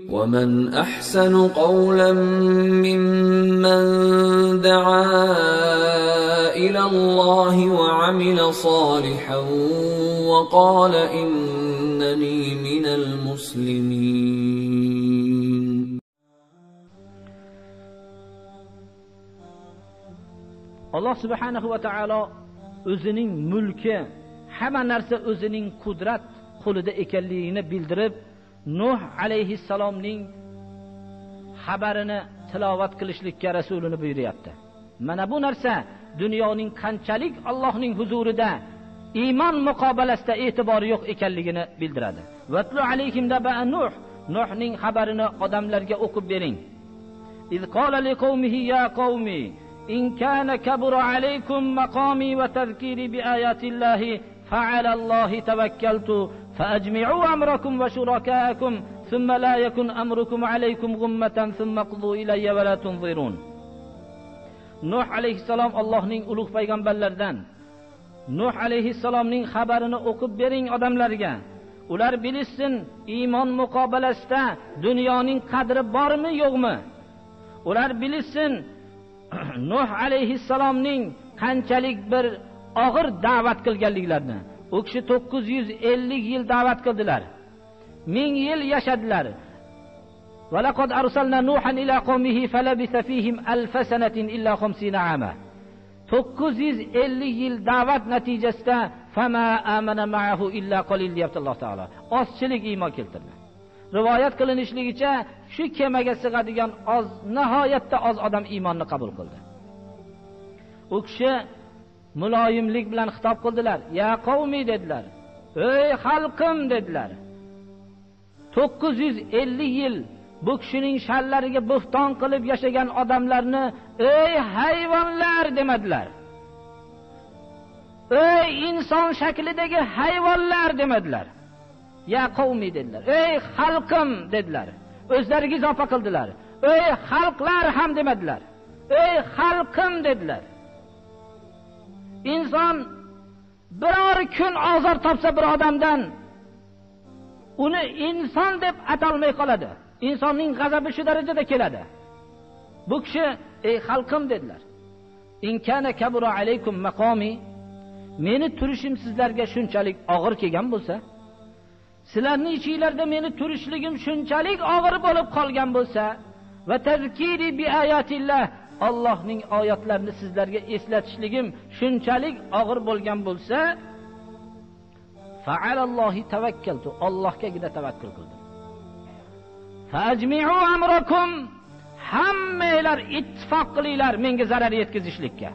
ومن أحسن قولا ممن دعا إلى الله وعمل صالحا وقال إنني من المسلمين. Allah subhanahu va taolo o'zining mulki, hamma narsa o'zining qudrat qo'lida ekanligini bildirib, Nuh alayhissalomning xabarini tilovat qilishlikka rasulini buyuryapti. Mana bu narsa dunyoning qanchalik Allohning huzurida iymon muqobalasida e'tibori yo'q ekanligini bildiradi. Vatlu alayhim naba Nuh, Nuhning xabarini odamlarga o'qib bering. İz qala liqaumihi ya qaumi in kana kabura alaykum maqami va tazkiri bi ayatillahi fa'ala Allohi tawakkaltu فأجمعوا أمركم وشركاءكم ثم لا يكن أمركم عليكم غمة ثم قضوا إلي ولا تنظرون. Nuh alayhissalom Allohning ulug' payg'ambarlaridan. Nuh alayhissalomning xabarini o'qib bering odamlarga. Ular bilsin iymon muqobalasida dunyoning qadri bormi yo'qmi? Ular bilsin Nuh alayhissalomning qanchalik bir og'ir da'vat qilganliklarini. O kishi 950 yil da'vat qildilar. 1000 yil yashadilar. Va laqad arsalna Nuhan ila qaumihi falabisa fihim alf sanatin illa 50 ama. 950 yil da'vat natijasida fama amana ma'ahu illa qalil deyapti Alloh taolo. Ozchilik iymon keltirdi. Rivoyat qilinishligicha shu kemaga sig'adigan oz, nihoyatda oz odam iymonni qabul qildi. O kishi muloyimlik bilan xitob qildilar. Ya qavmi dedilar. Ey xalqim dedilar. 950 yil bu kishining sharlariga bo'xton qilib yashagan odamlarni ey hayvonlar demadilar. Ey inson shaklidagi hayvonlar demadilar. Ya qavmi dedilar. Ey xalqim dedilar. O'zlariga izofa qildilar. Ey xalqlar ham demadilar. Ey xalqim dedilar. İnson biror kun azor topsa bir odamdan uni inson deb atalmay qoladi. İnsonning g'azabi shu darajada keladi. Bu kishi ey xalqim dedilar. In kana kabura alaykum maqami, meni turishim sizlarga shunchalik og'ir kelgan bo'lsa, sizlarning ichingizlarda meni turishligim shunchalik og'ir bo'lib qolgan bo'lsa, va tazkiri bi ayatillah, Allohning oyatlarini sizlarga eslatishligim shunchalik og'ir bo'lgan bo'lsa, fa'alallohi tawakkaltu, Allohgagina tavakkul qildim. Fa'ajmi'u amrakum, hammanglar ittifoq qilinglar menga zarar yetkazishlikka.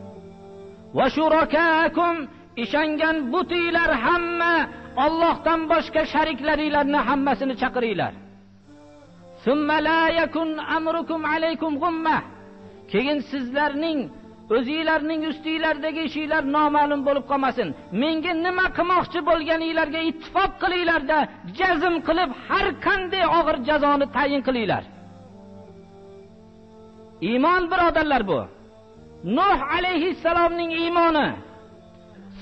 Va shurakaakum, ishongan butinglar hamma Allohdan boshqa shariklaringlarni hammasini chaqiringlar. Summa la yakun amrukum alaykum ghummah, keyin sizlarning o'zingizlarning ustinglardagi ishlar noma'lum bo'lib qolmasin. Menga nima qilmoqchi bo'lganinglarga ittifoq qilinglarda, jazm qilib har qanday og'ir jazoni tayin qilinglar. Iymon birodarlar bu. Nuh alayhissalomning iymoni.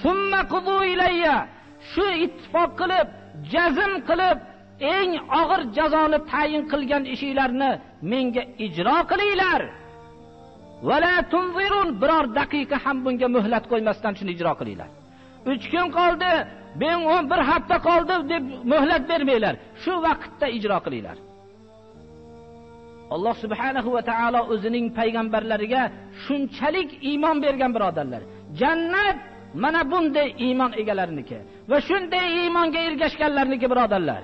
Summa qudu ilayya, shu ittifoq qilib, jazm qilib eng og'ir jazoni tayin qilgan ishlarni menga ijro qilinglar. Wala tunzirun, biror daqiqa ham bunga muhlat qo'ymasdan shuni ijro qilinglar. 3 kun qoldi, ben 11 hafta qoldi deb muhlat bermanglar. Shu vaqtda ijro qilinglar. Alloh subhanahu va taolo o'zining payg'ambarlariga shunchalik iymon bergan birodarlar. Jannat mana bunday iymon egalariniki va shunday iymonga ergashganlarniki birodarlar.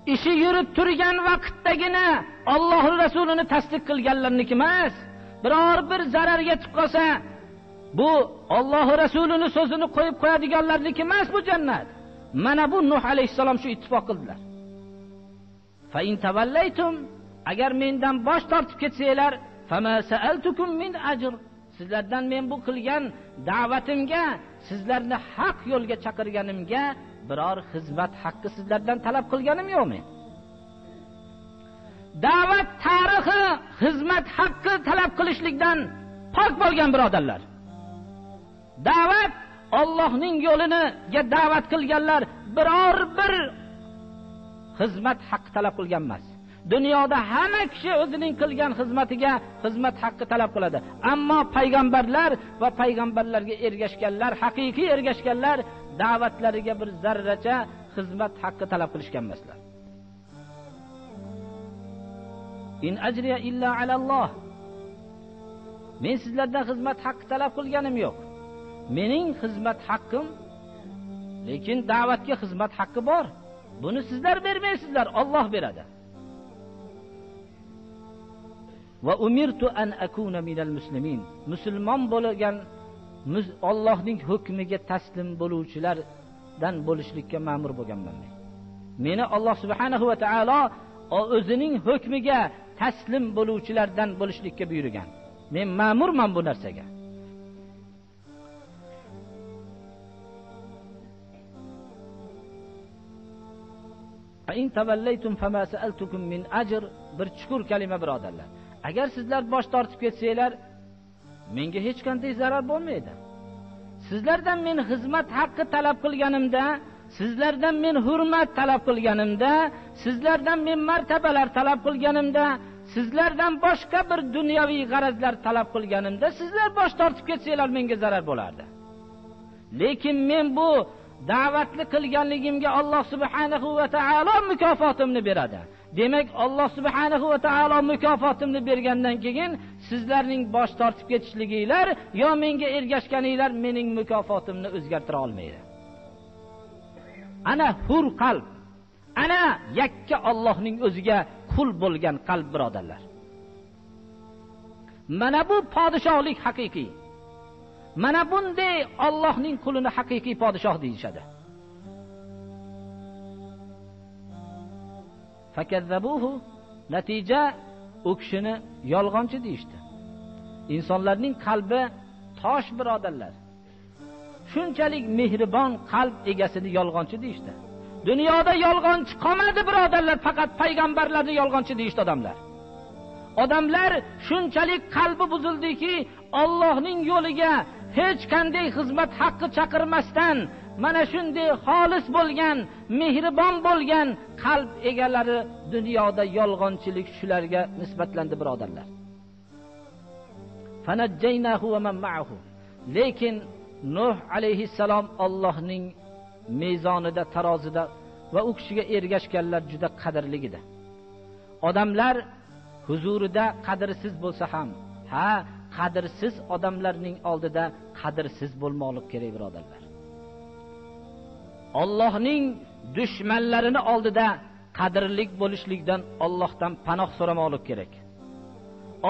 İşi yurib turgan vaqtdagina Alloh rasulini tasdiq qilganlarniki emas. Biror bir zarar yetib qolsa, bu Alloh rasulining so'zini qo'yib qo'yadiganlarniki emas bu jannat. Mana bu Nuh alayhissalom shu ittifoq qildilar. Fa in tavallaytum, agar mendan bosh tortib ketsanglar, fama sa'altukum min ajr, sizlardan men bu qilgan da'vatimga, sizlarni haq yo'lga chaqirganimga biror xizmat haqqi sizlardan talab qilganim yo'qmi? Da'vat tarixi xizmat haqqi talab qilishlikdan pok bo'lgan birodarlar. Da'vat Allohning yo'liniga da'vat qilganlar biror bir xizmat haqqi talab qilgan emas. Dunyoda hamma kishi o'zining qilgan xizmatiga xizmat haqqi talab qiladi. Ammo payg'ambarlar va payg'ambarlarga ergashganlar, haqiqiy ergashganlar da'vatlariga bir zarracha xizmat haqqi talab qilishgan emaslar. In ajriya illa alalloh. Men sizlardan xizmat haqqi talab qilganim yo'q. Mening xizmat haqqim, lekin da'vatga xizmat haqqi bor. Buni sizlar bermaysizlar, Alloh beradi. Va umirtu an akuna minal muslimin. Musulmon bo'lgan Allohning hukmiga taslim bo'luvchilardan bo'lishlikka ma'mur bo'lganman men. Meni Alloh subhanahu va taolo o'zining hukmiga taslim bo'luvchilardan bo'lishlikka buyurgan. Men ma'murman bu narsaga. In tavallaytum fama sa'altukum min ajr, bir chuqur kalima birodarlar. Agar sizlar bosh tortib ketsanglar, menga hech qanday zarar bo'lmaydi. Sizlardan men xizmat haqqi talab qilganimda, sizlardan men hurmat talab qilganimda, sizlardan men martabalar talab qilganimda, sizlardan boshqa bir dunyoviy g'arazlar talab qilganimda, sizlar bosh tortib ketsanglar menga zarar bo'lardi. Lekin men bu da'vatli qilganligimga Alloh subhanahu va taolo mukofotimni beradi. Demak, Alloh subhanahu va taolo mukofotimni bergandan keyin sizlarning bosh tortib ketishliginglar yo menga ergashganinglar mening mukofotimni o'zgartira olmaydi. Ana hur qalb, ana yakka Allohning o'ziga qul bo'lgan qalb birodarlar. Mana bu podshohlik haqiqiy. Mana bunday Allohning qulini haqiqiy podshoh deyishadi. Fakazzabuhu, natija u kishini yolg'onchi deyishdi. Insonlarning qalbi tosh birodarlar. Shunchalik mehribon qalb egasini yolg'onchi deyishdi. Dunyoda yolg'onchi qolmadi birodarlar, faqat payg'ambarlarni yolg'onchi deyishdi odamlar. Odamlar shunchalik qalbi buzildiki, Allohning yo'liga hech qanday xizmat haqqi chaqirmasdan mana shunday xolis bo'lgan, mehribon bo'lgan qalb egalari dunyoda yolg'onchilik shularga nisbatlandi birodarlar. Fanajjaynahu va man ma'ahu. Lekin Nuh alayhissalom Allohning mezonida, tarozida va u kishiga ergashganlar juda qadrli edi. Odamlar huzurida qadrsiz bo'lsa ham, qadrsiz odamlarning oldida qadrsiz bo'lmoqlik kerak birodarlar. Allohning dushmanlarini oldida qadrlik bo'lishlikdan Allohdan panoh so'ramoqlik kerak.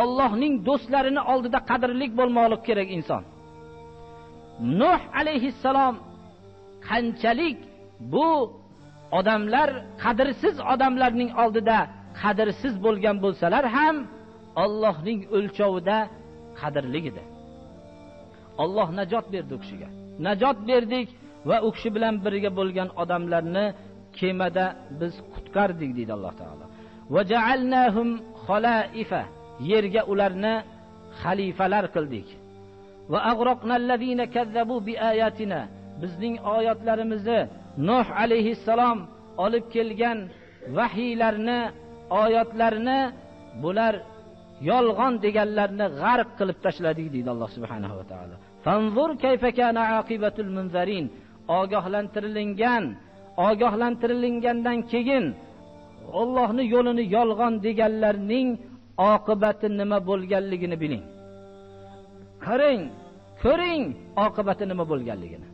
Allohning do'stlarini oldida qadrlik bo'lmoqlik kerak inson. Nuh alayhissalom qanchalik bu odamlar qadrsiz odamlarning oldida qadrsiz bo'lgan bo'lsalar ham Allohning o'lchovida qadrli edi. Alloh najot berdi u kishiga. Najot berdik va u kishi bilan birga bo'lgan odamlarni kemada biz qutqardik deydi Alloh taolo. Va ja'alnahum xalaifa, yerga ularni xalifalar qildik. Va ag'raqnallazina kazzabu biayatina, bizning oyatlarimizni Nuh alayhissalom olib kelgan vahiylarni, oyatlarni bular yolg'on deganlarni g'arq qilib tashladik deydi Alloh subhanahu va taolo. Fanzur kayfa kana aqibatul munzarin, ogohlantirilgandan keyin Allohning yo'lini yolg'on deganlarning oqibati nima bo'lganligini biling. Ko'ring oqibati nima bo'lganligini.